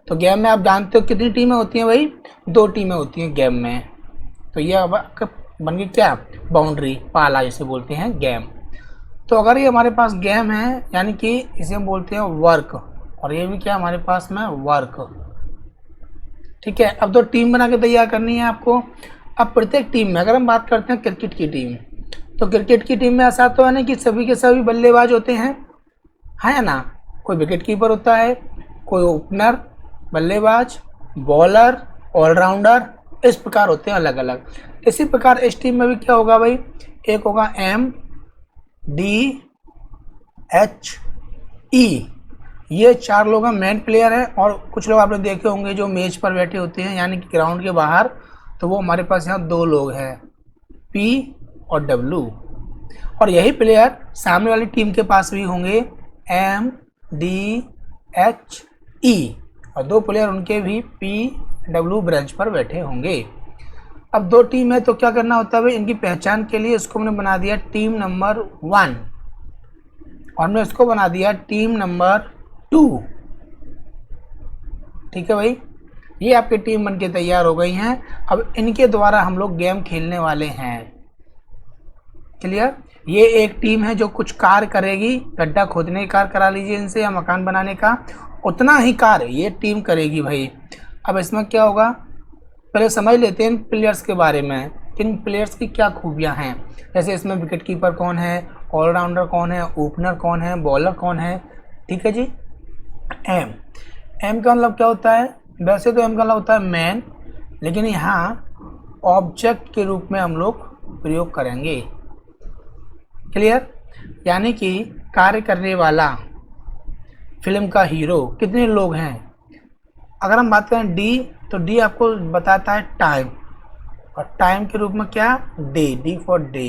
तो गेम में आप जानते हो कितनी टीमें होती हैं भाई, 2 टीमें होती हैं गेम में। तो ये अब बन गई क्या, बाउंड्री, पाला जिसे बोलते हैं गेम। तो अगर ये हमारे पास गेम है यानी कि इसे हम बोलते हैं वर्क, और ये भी क्या हमारे पास में वर्क। ठीक है, अब 2 टीम बना के तैयार करनी है आपको। अब प्रत्येक टीम में अगर हम बात करते हैं क्रिकेट की टीम, तो क्रिकेट की टीम में ऐसा तो है ना कि सभी के सभी बल्लेबाज होते हैं, है ना। कोई विकेट कीपर होता है, कोई ओपनर, बल्लेबाज, बॉलर, ऑलराउंडर, इस प्रकार होते हैं अलग अलग। इसी प्रकार इस टीम में भी क्या होगा भाई, एक होगा MDHE, ये 4 लोग हैं, मेन प्लेयर हैं। और कुछ लोग आपने देखे होंगे जो मेज पर बैठे होते हैं यानी कि ग्राउंड के बाहर, तो वो हमारे पास यहाँ 2 लोग हैं, P और W। और यही प्लेयर सामने वाली टीम के पास भी होंगे, MDHE, और 2 प्लेयर उनके भी PW ब्रांच पर बैठे होंगे। अब 2 टीम है तो क्या करना होता है भाई, इनकी पहचान के लिए इसको हमने बना दिया टीम नंबर 1 और हमने इसको बना दिया टीम नंबर 2। ठीक है भाई, ये आपकी टीम बन के तैयार हो गई हैं। अब इनके द्वारा हम लोग गेम खेलने वाले हैं। क्लियर, ये एक टीम है जो कुछ कार्य करेगी, गड्ढा खोदने का कार्य करा लीजिए इनसे या मकान बनाने का, उतना ही कार्य ये टीम करेगी भाई। अब इसमें क्या होगा, पहले समझ लेते हैं इन प्लेयर्स के बारे में, किन प्लेयर्स की क्या खूबियां हैं। जैसे इसमें विकेट कीपर कौन है, ऑलराउंडर कौन है, ओपनर कौन है, बॉलर कौन है। ठीक है जी। एम का मतलब क्या होता है, वैसे तो एम का मतलब होता है मैन, लेकिन यहाँ ऑब्जेक्ट के रूप में हम लोग प्रयोग करेंगे। क्लियर, यानी कि कार्य करने वाला, फिल्म का हीरो। कितने लोग हैं, अगर हम बात करें डी, तो डी आपको बताता है टाइम, और टाइम के रूप में क्या, डे, डी फॉर डे।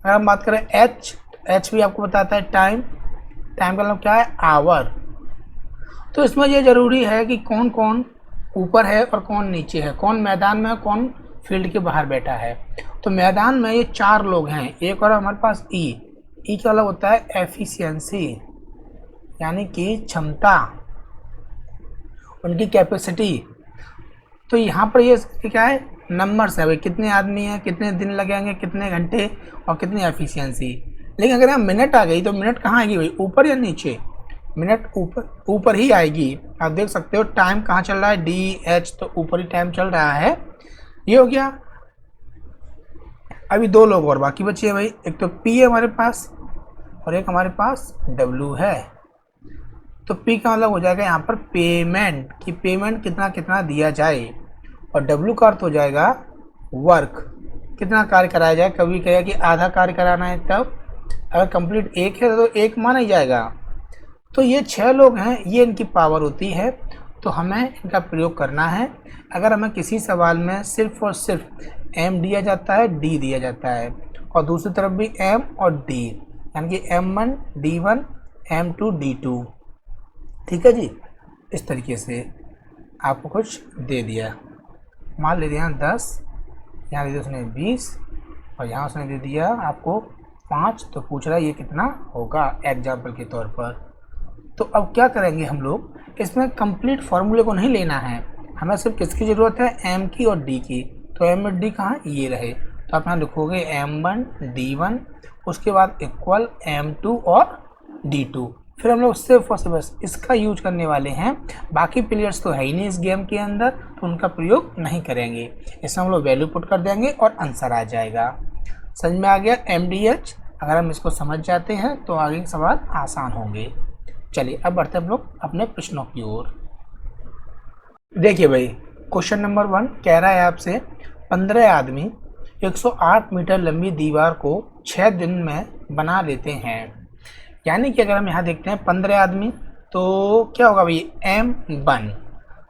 अगर हम बात करें एच, तो एच भी आपको बताता है टाइम, टाइम का मतलब क्या है, आवर। तो इसमें ये जरूरी है कि कौन कौन ऊपर है और कौन नीचे है, कौन मैदान में है, कौन फील्ड के बाहर बैठा है। तो मैदान में ये 4 लोग हैं, एक और हमारे पास ई, ई का मतलब होता है एफिशिएंसी, यानी कि क्षमता, उनकी कैपेसिटी। तो यहाँ पर ये क्या है, नंबर्स है भाई, कितने आदमी हैं, कितने दिन लगेंगे, कितने घंटे और कितनी एफिशिएंसी। लेकिन अगर यहाँ मिनट आ गई तो मिनट कहाँ आएगी भाई, ऊपर या नीचे, मिनट ऊपर ही आएगी। आप देख सकते हो टाइम कहाँ चल रहा है, DH, तो ऊपर ही टाइम चल रहा है। ये हो गया। अभी 2 लोग और बाकी बचे हैं भाई, एक तो P है हमारे पास और एक हमारे पास W है। तो P का मतलब हो जाएगा यहाँ पर पेमेंट, कि पेमेंट कितना कितना दिया जाए, और W का अर्थ हो जाएगा वर्क, कितना कार्य कराया जाए। कभी कहेगा कि आधा कार्य कराना है, तब अगर कंप्लीट 1 है तो 1 माना ही जाएगा। तो ये 6 लोग हैं, ये इनकी पावर होती है, तो हमें इनका प्रयोग करना है। अगर हमें किसी सवाल में सिर्फ और सिर्फ M दिया जाता है, D दिया जाता है, और दूसरी तरफ भी M और D, यानी कि M1 D1 M2 D2। ठीक है जी, इस तरीके से आपको कुछ दे दिया, मान ले दिया 10, यहाँ दे दिया उसने 20, और यहाँ उसने दे दिया आपको 5, तो पूछ रहा है ये कितना होगा एग्जाम्पल के तौर पर। तो अब क्या करेंगे हम लोग, इसमें कंप्लीट फार्मूले को नहीं लेना है, हमें सिर्फ किसकी ज़रूरत है, M की और D की। तो M और D कहाँ, ये रहे, तो आप यहाँ लिखोगे M1 D1, उसके बाद इक्वल M2 और D2। फिर हम लोग सिर्फ और सिर्फ बस इसका यूज करने वाले हैं, बाकी प्लेयर्स तो है ही नहीं इस गेम के अंदर, तो उनका प्रयोग नहीं करेंगे। इसमें हम लोग वैल्यू पुट कर देंगे और आंसर आ जाएगा। समझ में आ गया MDH, अगर हम इसको समझ जाते हैं तो आगे के सवाल आसान होंगे। चलिए अब बढ़ते हम लोग अपने प्रश्नों की ओर। देखिए भाई, क्वेश्चन नंबर 1 कह रहा है आपसे 15 आदमी 108 मीटर लंबी दीवार को 6 दिन में बना लेते हैं। यानी कि अगर हम यहाँ देखते हैं 15 आदमी, तो क्या होगा भाई, M1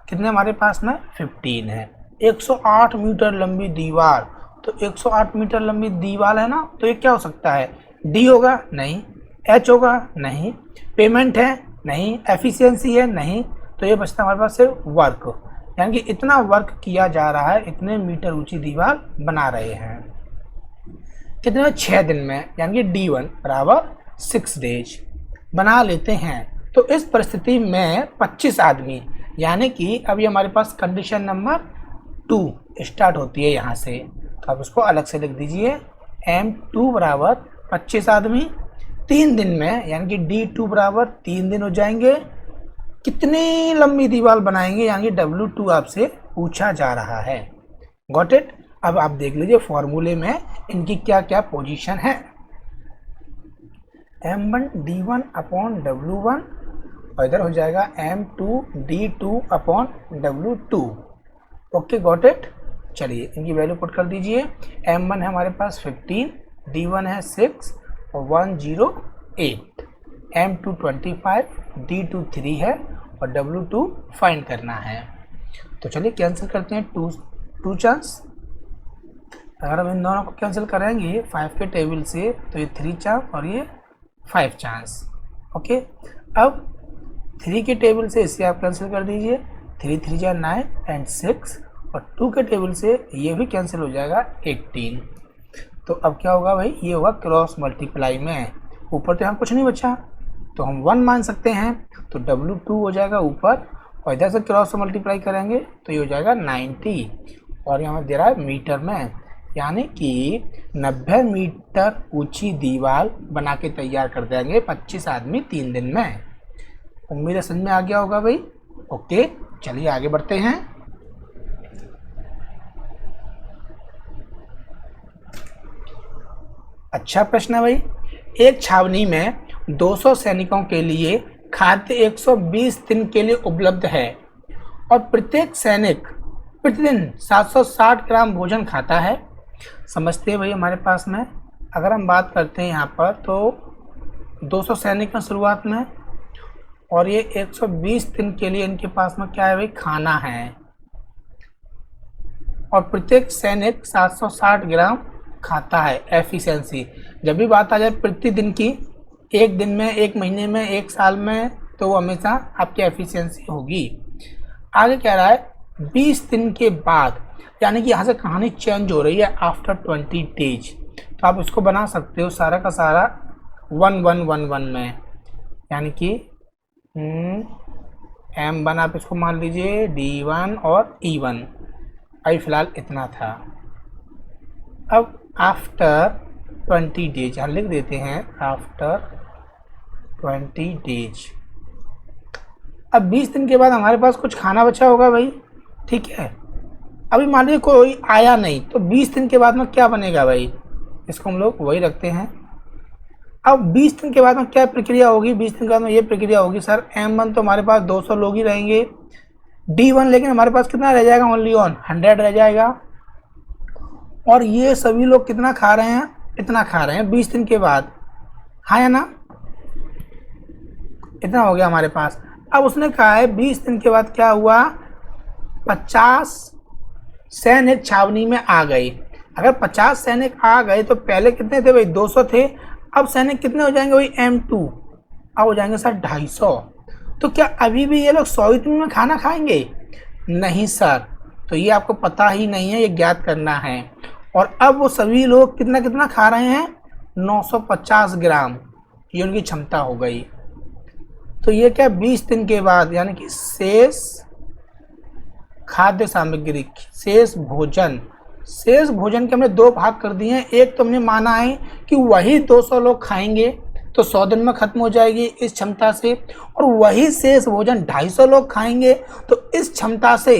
कितने हमारे पास में 15 है, 108 मीटर लंबी दीवार, तो 108 मीटर लंबी दीवार है ना, तो ये क्या हो सकता है, D होगा नहीं, H होगा नहीं, पेमेंट है नहीं, एफिशिएंसी है नहीं, तो ये बचता हमारे पास सिर्फ वर्क, यानी कि इतना वर्क किया जा रहा है, इतने मीटर ऊंची दीवार बना रहे हैं कितने में, 6 दिन में, यानी कि D1 बराबर 6 डेज बना लेते हैं। तो इस परिस्थिति में 25 आदमी यानी कि अभी हमारे पास कंडीशन नंबर 2 स्टार्ट होती है यहाँ से, तो आप उसको अलग से लिख दीजिए। M2 बराबर 25 आदमी 3 दिन में, यानी कि D2 बराबर 3 दिन हो जाएंगे। कितनी लंबी दीवार बनाएंगे, यानी कि W2 आपसे पूछा जा रहा है। Got it. अब आप देख लीजिए फॉर्मूले में इनकी क्या क्या पोजीशन है। M1 D1 अपॉन W1 और इधर हो जाएगा M2 D2 upon W2। Okay got it. चलिए इनकी वैल्यू पुट कर दीजिए। M1 है हमारे पास 15, D1 है 6 और 108, M2 25, D2 3 है और W2 फाइंड करना है। तो चलिए कैंसिल करते हैं टू चांस। अगर हम इन दोनों को कैंसिल करेंगे 5 के टेबल से तो ये 3 चांस और ये 5 चांस। ओके, अब 3 के टेबल से इसे आप कैंसिल कर दीजिए। 3 3 जा 9 एंड 6 और 2 के टेबल से ये भी कैंसिल हो जाएगा 18। तो अब क्या होगा भाई, ये होगा क्रॉस मल्टीप्लाई में। ऊपर तो यहाँ कुछ नहीं बचा तो हम 1 मान सकते हैं, तो W2 हो जाएगा ऊपर और इधर से क्रॉस मल्टीप्लाई करेंगे तो ये हो जाएगा 90 और यहाँ दे रहा है मीटर में, यानी कि 90 मीटर ऊंची दीवार बना के तैयार कर देंगे 25 आदमी 3 दिन में। उम्मीद है समझ में आ गया होगा भाई। ओके चलिए आगे बढ़ते हैं। अच्छा प्रश्न है भाई। एक छावनी में 200 सैनिकों के लिए खाद्य 120 दिन के लिए उपलब्ध है और प्रत्येक सैनिक प्रतिदिन 760 ग्राम भोजन खाता है। समझते हैं भाई हमारे पास में अगर हम बात करते हैं यहाँ पर तो 200 सैनिक हैं शुरुआत में और ये 120 दिन के लिए इनके पास में क्या है भाई, खाना है और प्रत्येक सैनिक 760 ग्राम खाता है। एफिशिएंसी जब भी बात आ जाए प्रतिदिन की, एक दिन में, एक महीने में, एक साल में, तो वो हमेशा आपकी एफिशिएंसी होगी। आगे कह रहा है 20 दिन के बाद, यानी कि यहाँ से कहानी चेंज हो रही है आफ्टर 20 डेज। तो आप इसको बना सकते हो सारा का सारा 1 1 1 1 में, यानी कि M1 आप इसको मान लीजिए D1 और E1। अभी फिलहाल इतना था। अब आफ्टर 20 डेज हम लिख देते हैं आफ्टर 20 डेज। अब 20 दिन के बाद हमारे पास कुछ खाना बचा होगा भाई, ठीक है। अभी मान लीजिए कोई आया नहीं तो 20 दिन के बाद में क्या बनेगा भाई, इसको हम लोग वही रखते हैं। अब 20 दिन के बाद में क्या प्रक्रिया होगी, 20 दिन के बाद में ये प्रक्रिया होगी सर M1 तो हमारे पास 200 लोग ही रहेंगे, D1 लेकिन हमारे पास कितना रह जाएगा, ओनली ऑन 100 रह जाएगा और ये सभी लोग कितना खा रहे हैं, इतना खा रहे हैं 20 दिन के बाद, हाँ या ना, इतना हो गया हमारे पास। अब उसने कहा है 20 दिन के बाद क्या हुआ, 50 सैनिक छावनी में आ गए। अगर 50 सैनिक आ गए तो पहले कितने थे भाई, 200 थे। अब सैनिक कितने हो जाएंगे भाई, M2 अब हो जाएंगे सर 250। तो क्या अभी भी ये लोग 100 दिन में खाना खाएंगे, नहीं सर, तो ये आपको पता ही नहीं है, ये ज्ञात करना है। और अब वो सभी लोग कितना कितना खा रहे हैं, 950 ग्राम, ये उनकी क्षमता हो गई। तो ये क्या 20 दिन के बाद, यानी कि शेष खाद्य सामग्री, शेष भोजन, शेष भोजन के हमने 2 भाग कर दिए हैं। एक तो हमने माना है कि वही 200 लोग खाएंगे तो 100 दिन में खत्म हो जाएगी इस क्षमता से, और वही शेष भोजन 250 लोग खाएंगे तो इस क्षमता से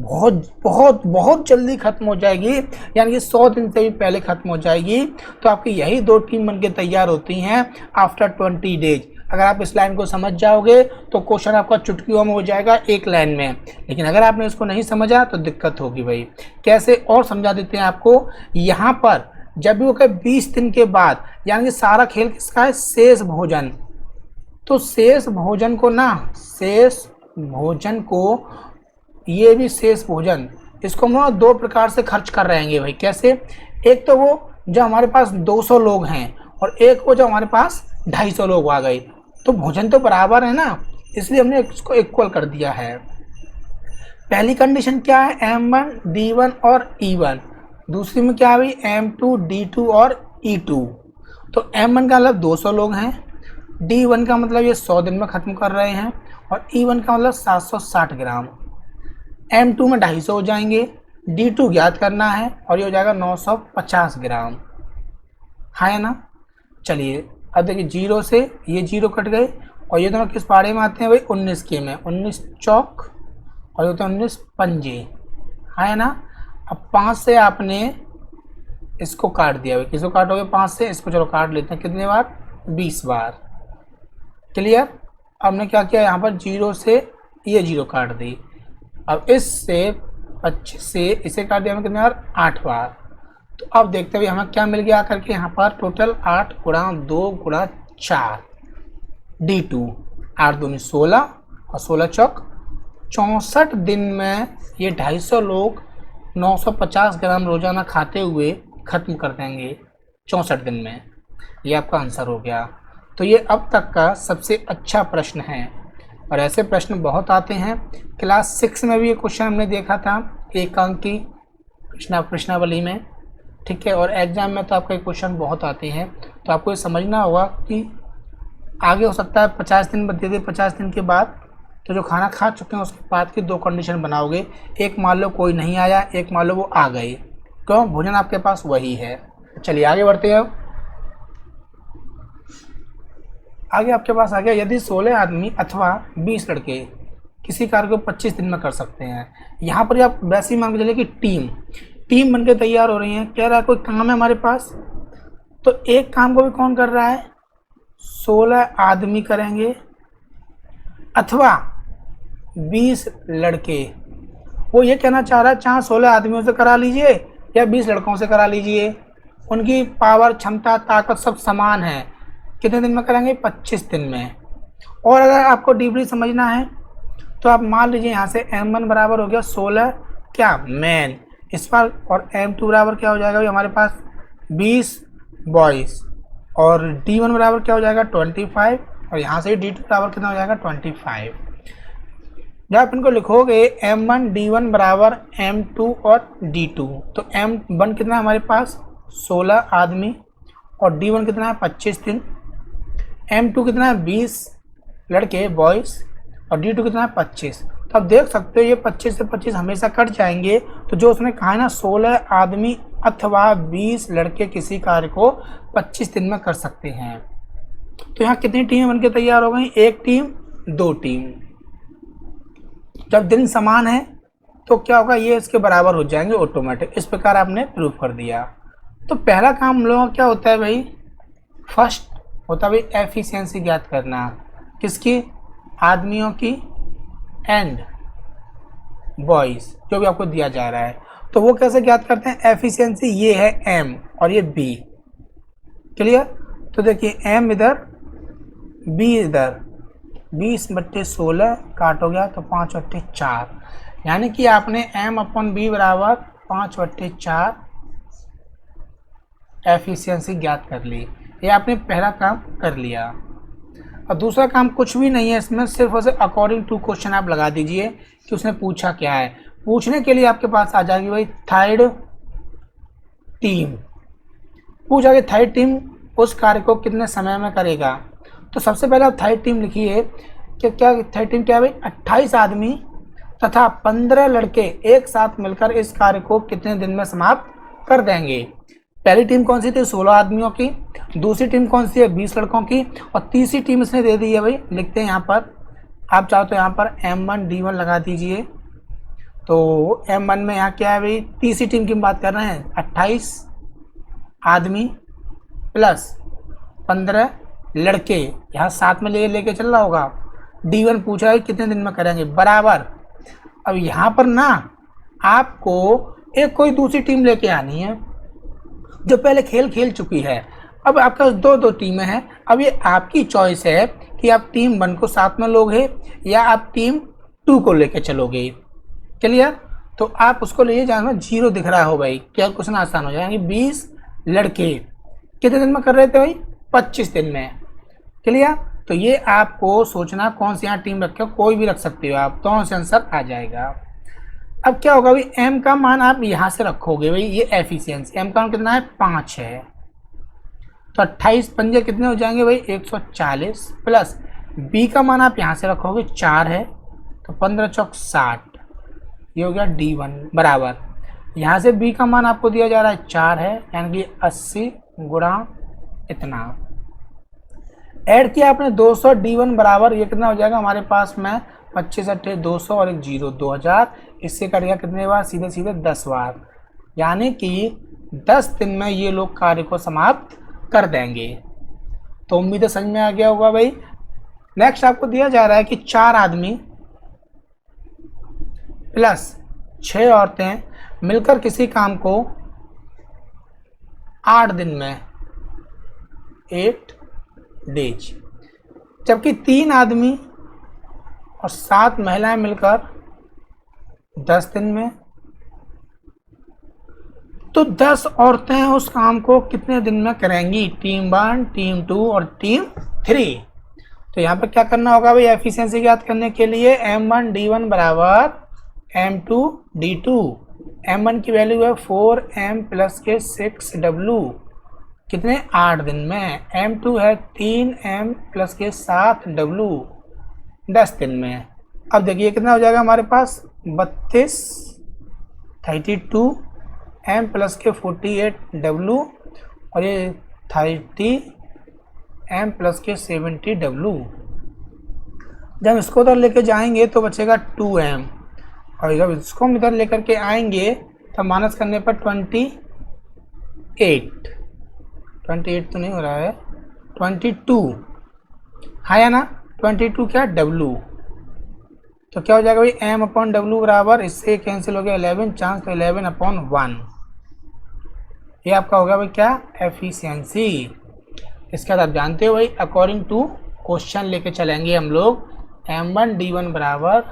बहुत बहुत बहुत जल्दी खत्म हो जाएगी, यानी कि 100 दिन से भी पहले खत्म हो जाएगी। तो आपकी यही 2 टीम बनके तैयार होती हैं आफ्टर 20 डेज। अगर आप इस लाइन को समझ जाओगे तो क्वेश्चन आपका चुटकियों में हो जाएगा एक लाइन में, लेकिन अगर आपने इसको नहीं समझा तो दिक्कत होगी भाई। कैसे और समझा देते हैं आपको। यहाँ पर जब भी वो कहे 20 दिन के बाद, यानी कि सारा खेल किसका है, शेष भोजन। तो शेष भोजन को ना, शेष भोजन को, ये भी शेष भोजन, इसको हम 2 प्रकार से खर्च कर रहेंगे भाई। कैसे, एक तो वो जो हमारे पास 200 लोग हैं और एक वो जो हमारे पास 250 लोग आ गए, तो भोजन तो बराबर है ना, इसलिए हमने इसको इक्वल कर दिया है। पहली कंडीशन क्या है, M1 D1 और E1। दूसरी में क्या है भाई, M2 D2 और E2। तो M1 का मतलब 200 लोग हैं D1 का मतलब ये 100 दिन में ख़त्म कर रहे हैं, और E1 का मतलब 760 ग्राम। M2 में 250 हो जाएंगे, D2 ज्ञात करना है और ये हो जाएगा 950 ग्राम, है ना। चलिए अब देखिए, जीरो से ये जीरो कट गए, और ये दोनों किस पाड़े में आते हैं भाई, 19 के में, 19 चौक और ये होते हैं 19 पंजे, है ना। अब 5 से आपने इसको काट दिया भाई, किसको काटोगे 5 से, इसको चलो काट लेते हैं, कितने बार, 20 बार। क्लियर। हमने क्या किया, यहाँ पर जीरो से ये जीरो काट दी, अब इससे 25 से इसे काट दिया हमें कितने बार, 8 बार। तो अब देखते हुए हमें क्या मिल गया करके, यहाँ पर टोटल 8 गुणा 2 गुणा 4 D2, 8 दूनी 16 और 16 चौक 64 दिन में ये 250 लोग 950 ग्राम रोजाना खाते हुए ख़त्म कर देंगे 64 दिन में। ये आपका आंसर हो गया। तो ये अब तक का सबसे अच्छा प्रश्न है, और ऐसे प्रश्न बहुत आते हैं। क्लास 6 में भी ये क्वेश्चन हमने देखा था, एक अंक की प्रश्नावली में, ठीक है। और एग्जाम में तो आपका क्वेश्चन बहुत आते हैं, तो आपको ये समझना होगा कि आगे हो सकता है 50 दिन दे दे, 50 दिन के बाद तो जो खाना खा चुके हैं उसके बाद की 2 कंडीशन बनाओगे, एक मान लो कोई नहीं आया, एक मान लो वो आ गए, क्यों, भोजन आपके पास वही है। चलिए आगे बढ़ते हैं। आगे आपके पास आ गया, यदि 16 आदमी अथवा 20 लड़के किसी कार्य को 25 दिन में कर सकते हैं। यहाँ पर आप वैसे ही मान के चलिए कि टीम बन के तैयार हो रही है, कह रहा है कोई काम है हमारे पास, तो एक काम को भी कौन कर रहा है, 16 आदमी करेंगे अथवा 20 लड़के। वो ये कहना चाह रहा है, चाहे 16 आदमियों से करा लीजिए या 20 लड़कों से करा लीजिए, उनकी पावर, क्षमता, ताकत सब समान है। कितने दिन में करेंगे, 25 दिन में। और अगर आपको डीपली समझना है तो आप मान लीजिए यहाँ से M1 बराबर हो गया 16 क्या मैन इस पर, और M2 बराबर क्या हो जाएगा हमारे पास 20 बॉयज़, और D1 बराबर क्या हो जाएगा 25, और यहाँ से D2 बराबर कितना हो जाएगा 25। जब आप इनको लिखोगे M1 D1 बराबर M2 और D2, तो M1 कितना है हमारे पास 16 आदमी, और D1 कितना है 25 दिन, M2 कितना है 20 लड़के बॉयज़, और D2 कितना है 25। तो आप देख सकते हो ये 25 से 25 हमेशा कट जाएंगे, तो जो उसने कहा है ना 16 आदमी अथवा 20 लड़के किसी कार्य को 25 दिन में कर सकते हैं। तो यहाँ कितनी टीमें बनके तैयार हो गई, एक टीम, 2 टीम। जब दिन समान है तो क्या होगा, ये इसके बराबर हो जाएंगे ऑटोमेटिक। इस प्रकार आपने प्रूव कर दिया। तो पहला काम हम लोगों का क्या होता है भाई, फर्स्ट होता है भाई एफिशिएंसी ज्ञात करना, किसकी, आदमियों की एंड बॉयज़, जो भी आपको दिया जा रहा है। तो वो कैसे ज्ञात करते हैं, एफिशिएंसी ये है M और ये B, क्लियर। तो देखिए M इधर, B इधर, 20/16 काट हो गया तो 5/4, यानी कि आपने M/B बराबर 5/4 एफिशिएंसी ज्ञात कर ली। ये आपने पहला काम कर लिया। और दूसरा काम कुछ भी नहीं है इसमें, सिर्फ उसे अकॉर्डिंग टू क्वेश्चन आप लगा दीजिए कि उसने पूछा क्या है। पूछने के लिए आपके पास आ जाएगी भाई थर्ड टीम, पूछा कि थर्ड टीम उस कार्य को कितने समय में करेगा। तो सबसे पहले आप थर्ड टीम लिखिए कि क्या थर्ड टीम क्या है भाई, 28 आदमी तथा 15 लड़के एक साथ मिलकर इस कार्य को कितने दिन में समाप्त कर देंगे। पहली टीम कौन सी थी, 16 आदमियों की, दूसरी टीम कौन सी है, 20 लड़कों की, और तीसरी टीम इसने दे दी है भाई, लिखते हैं यहाँ पर, आप चाहो तो यहाँ पर M1 D1 लगा दीजिए। तो M1 में यहाँ क्या है भाई, तीसरी टीम की बात कर रहे हैं, 28 आदमी प्लस 15 लड़के, यहाँ साथ में लेके चल रहा होगा। D1 पूछा है कितने दिन में करेंगे, बराबर। अब यहाँ पर ना आपको एक कोई दूसरी टीम लेके आनी है जो पहले खेल चुकी है। अब आपका 2 टीमें हैं, अब ये आपकी चॉइस है कि आप टीम 1 को साथ में लोगे या आप टीम 2 को लेके चलोगे, क्लियर। तो आप उसको ले जाना, 0 दिख रहा हो भाई, क्या क्वेश्चन आसान हो जाएगा। 20 लड़के कितने दिन में कर रहे थे भाई, 25 दिन में, क्लियर। तो ये आपको सोचना कौन सी यहाँ टीम रखे, कोई भी रख सकते हो आप, दोनों से आंसर आ जाएगा। अब क्या होगा भाई, M का मान आप यहाँ से रखोगे भाई, ये एफिशिएंसी M का मान कितना है 5 है, तो 28 पंजे कितने हो जाएंगे भाई 140 प्लस बी का मान आप यहाँ से रखोगे 4 है तो 15 चौक 60, ये हो गया D1 बराबर यहाँ से बी का मान आपको दिया जा रहा है 4 है यानी कि 80 गुणा इतना ऐड किया आपने 200 D1 बराबर ये कितना हो जाएगा हमारे पास में 25 अट्ठे 200 और एक 0 2000 इससे कट गया कितने बार सीधे सीधे 10 बार यानी कि 10 दिन में ये लोग कार्य को समाप्त कर देंगे। तो उम्मीद है समझ में आ गया होगा भाई। नेक्स्ट आपको दिया जा रहा है कि 4 आदमी प्लस 6 औरतें मिलकर किसी काम को 8 दिन में 8 डेज, जबकि 3 आदमी और 7 महिलाएं मिलकर 10 दिन में, तो 10 औरतें उस काम को कितने दिन में करेंगी, टीम 1 टीम 2 और टीम 3। तो यहाँ पर क्या करना होगा भाई एफिशिएंसी ज्ञात करने के लिए M1 D1 बराबर M2 D2। M1 की वैल्यू है 4M प्लस के 6W कितने 8 दिन में, M2 है 3M प्लस के 7W 10 दिन में। अब देखिए कितना हो जाएगा हमारे पास 32 32M प्लस के 48W और ये 30M प्लस के 70W। जब इसको उधर लेके जाएंगे तो बचेगा 2M और जब इसको हम इधर लेकर के आएंगे तब माइनस करने पर 28 तो नहीं हो रहा है 22 है या ना 22 क्या W, तो क्या हो जाएगा भाई M अपॉन W बराबर इससे कैंसिल हो गया 11 चांस तो 11 अपॉन 1। ये आपका हो गया भाई क्या एफिशिएंसी। इसके बाद आप जानते हो भाई अकॉर्डिंग टू क्वेश्चन लेके चलेंगे हम लोग M1 D1 बराबर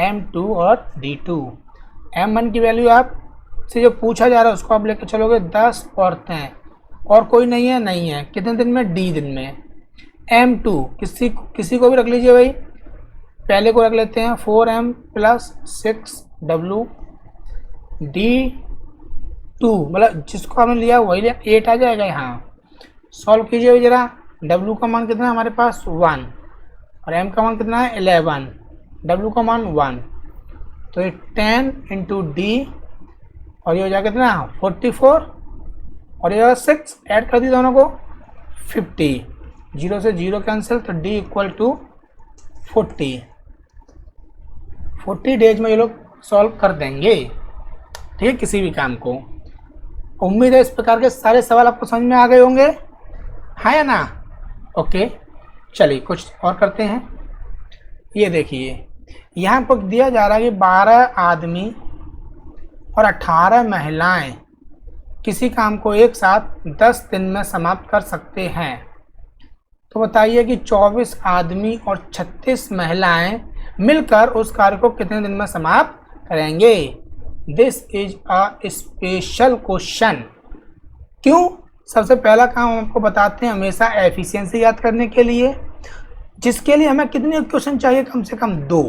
M2 और D2। M1 की वैल्यू आप से जो पूछा जा रहा है उसको आप लेके चलोगे 10 औरतें और कोई नहीं है कितने दिन में D दिन में। M2 किसी को भी रख लीजिए भाई, पहले को रख लेते हैं 4M प्लस 6W D2 मतलब जिसको हमने लिया वही लिया 8 आ जाएगा। यहाँ सॉल्व कीजिए जरा, W का मान कितना है हमारे पास 1 और M का मान कितना है 11, W का मान 1 तो ये 10 इंटू D और ये हो जाएगा कितना 44 और ये हो 6 ऐड कर दी दोनों को 50, 0 से 0 कैंसिल तो D इक्वल टू 40 डेज में ये लोग सॉल्व कर देंगे ठीक है किसी भी काम को। उम्मीद है इस प्रकार के सारे सवाल आपको समझ में आ गए होंगे, है या ना। ओके चलिए कुछ और करते हैं। ये देखिए यहाँ पर दिया जा रहा है कि 12 आदमी और 18 महिलाएं किसी काम को एक साथ 10 दिन में समाप्त कर सकते हैं। तो बताइए कि 24 आदमी और 36 महिलाएं मिलकर उस कार्य को कितने दिन में समाप्त करेंगे। This is a special question. क्यों? सबसे पहला काम हम आपको बताते हैं हमेशा एफिशिएंसी याद करने के लिए, जिसके लिए हमें कितने क्वेश्चन चाहिए, कम से कम 2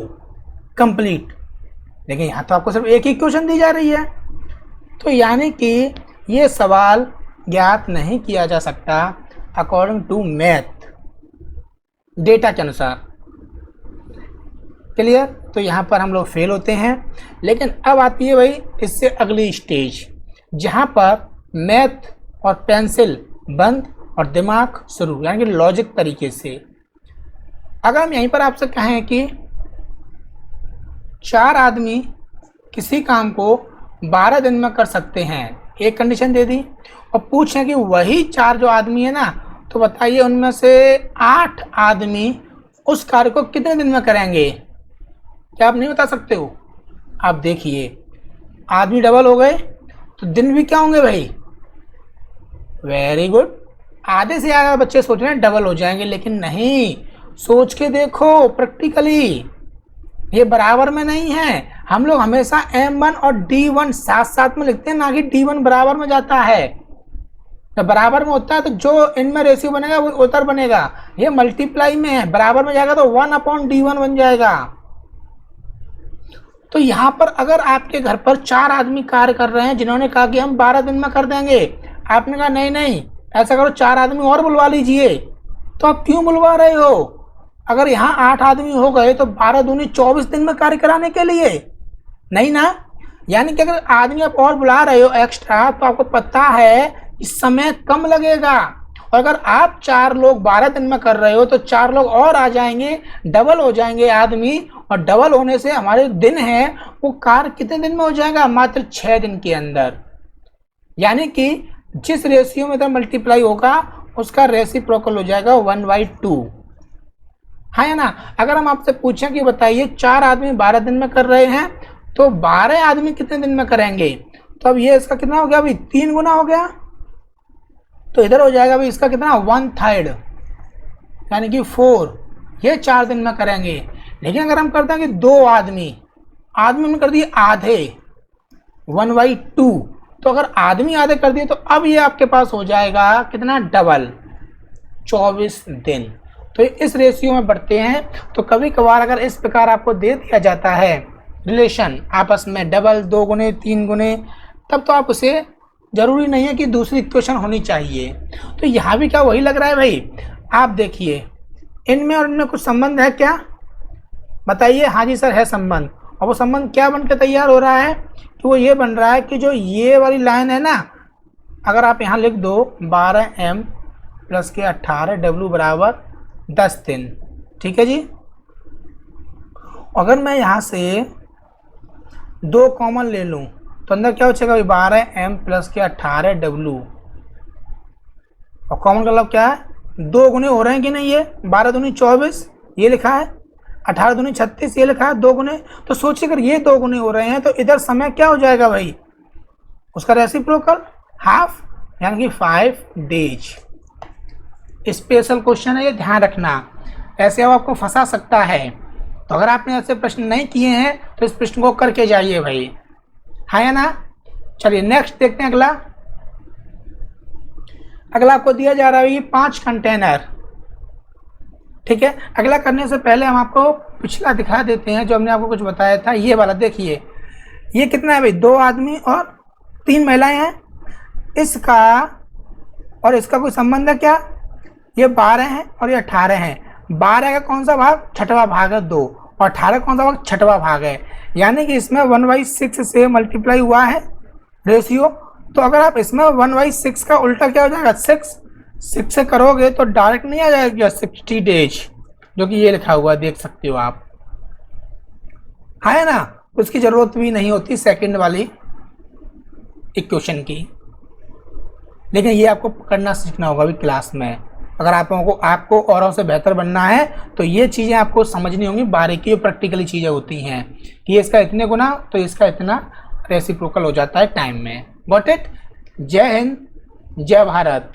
कंप्लीट। लेकिन यहाँ तो आपको सिर्फ एक ही क्वेश्चन दी जा रही है, तो यानी कि ये सवाल ज्ञात नहीं किया जा सकता अकॉर्डिंग टू मैथ डेटा के अनुसार। क्लियर? तो यहाँ पर हम लोग फेल होते हैं। लेकिन अब आती है भाई इससे अगली स्टेज, जहाँ पर मैथ और पेंसिल बंद और दिमाग शुरू, यानी कि लॉजिक तरीके से। अगर हम यहीं पर आपसे कहें कि 4 आदमी किसी काम को 12 दिन में कर सकते हैं, एक कंडीशन दे दी, और पूछें कि वही 4 जो आदमी है ना, तो बताइए उनमें से 8 आदमी उस कार्य को कितने दिन में करेंगे। क्या आप नहीं बता सकते हो? आप देखिए आदमी डबल हो गए तो दिन भी क्या होंगे भाई, वेरी गुड। आधे से ज़्यादा बच्चे सोच रहे हैं डबल हो जाएंगे, लेकिन नहीं, सोच के देखो प्रैक्टिकली ये बराबर में नहीं है। हम लोग हमेशा M1 और D1 साथ साथ में लिखते हैं, ना कि D1 बराबर में जाता है। जब बराबर में होता है तो जो इनमें रेशियो बनेगा वो उधर बनेगा। ये मल्टीप्लाई में है, बराबर में जाएगा तो 1/D1 बन जाएगा। तो यहाँ पर अगर आपके घर पर 4 आदमी कार्य कर रहे हैं जिन्होंने कहा कि हम 12 दिन में कर देंगे, आपने कहा नहीं नहीं ऐसा करो 4 आदमी और बुलवा लीजिए। तो आप क्यों बुलवा रहे हो? अगर यहाँ 8 आदमी हो गए तो 12 दूनी 24 दिन में कार्य कराने के लिए, नहीं ना। यानी कि अगर आदमी आप और बुला रहे हो एक्स्ट्रा तो आपको पता है कि समय कम लगेगा। और अगर आप 4 लोग 12 दिन में कर रहे हो तो 4 लोग और आ जाएंगे, डबल हो जाएंगे आदमी, और डबल होने से हमारे दिन है वो कार्य कितने दिन में हो जाएगा? मात्र 6 दिन के अंदर। यानी कि जिस रेशियो में मल्टीप्लाई होगा उसका रेसिप्रोकल हो जाएगा 1/2। है ना। अगर हम आपसे पूछें कि बताइए 4 आदमी 12 दिन में कर रहे हैं तो 12 आदमी कितने दिन में करेंगे, तो अब ये इसका कितना हो गया भाई? 3 गुना हो गया। तो इधर हो जाएगा भाई इसका कितना? 1/3 यानी कि 4। ये 4 दिन में करेंगे। लेकिन अगर हम करते हैं कि 2 आदमी में कर दिए आधे 1/2, तो अगर आदमी आधे कर दिए तो अब ये आपके पास हो जाएगा कितना? डबल 24 दिन। तो इस रेशियो में बढ़ते हैं। तो कभी कभार अगर इस प्रकार आपको दे दिया जाता है रिलेशन आपस में डबल, 2 गुने, 3 गुने, तब तो आप उसे जरूरी नहीं है कि दूसरी इक्वेशन होनी चाहिए। तो यहाँ भी क्या वही लग रहा है भाई? आप देखिए इनमें और इनमें कुछ संबंध है क्या? बताइए। हाँ जी सर है संबंध। और वो संबंध क्या बन के तैयार हो रहा है कि वो ये बन रहा है कि जो ये वाली लाइन है ना, अगर आप यहाँ लिख दो 12m प्लस के 18w बराबर 10 दिन। ठीक है जी। अगर मैं यहाँ से 2 कॉमन ले लूँ तो अंदर क्या हो जाएगा? 12m प्लस के 18w, और कॉमन का मतलब क्या है? 2 गुने हो रहे हैं कि नहीं? ये 12 दूनी 24 ये लिखा है, 18 दूनी 36 ये लिखा है, 2 गुने। तो सोचिए अगर ये 2 गुने हो रहे हैं तो इधर समय क्या हो जाएगा भाई? उसका रेसिप्रोकल हाफ, यानी कि 5 डेज। स्पेशल क्वेश्चन है ये, ध्यान रखना। ऐसे वो आपको फंसा सकता है। तो अगर आपने ऐसे प्रश्न नहीं किए हैं तो इस प्रश्न को करके जाइए भाई, है ना। चलिए नेक्स्ट देखते हैं। अगला आपको दिया जा रहा है 5 कंटेनर। ठीक है। अगला करने से पहले हम आपको पिछला दिखा देते हैं जो हमने आपको कुछ बताया था। ये वाला देखिए, ये कितना है भाई? 2 आदमी और 3 महिलाएं हैं। इसका और इसका कोई संबंध है क्या? ये 12 है और ये 18 है। 12 का कौन सा भाग? 6वां भाग है 2, और 18 कौन सा भाग? 6वां भाग है। यानी कि इसमें 1/6 से मल्टीप्लाई हुआ है रेशियो। तो अगर आप इसमें 1/6 का उल्टा क्या हो जाएगा? 6 से करोगे तो डायरेक्ट नहीं आ जाएगा 60 डेज, जो कि ये लिखा हुआ देख सकते हो आप, है ना। उसकी जरूरत भी नहीं होती सेकंड वाली इक्वेशन की। लेकिन ये आपको करना सीखना होगा भी क्लास में। अगर आपको औरों से बेहतर बनना है तो ये चीज़ें आपको समझनी होंगी। बारीकी और प्रैक्टिकली चीज़ें होती हैं कि इसका इतने गुना तो इसका इतना रेसिप्रोकल हो जाता है टाइम में। Got it. जय हिंद, जय भारत।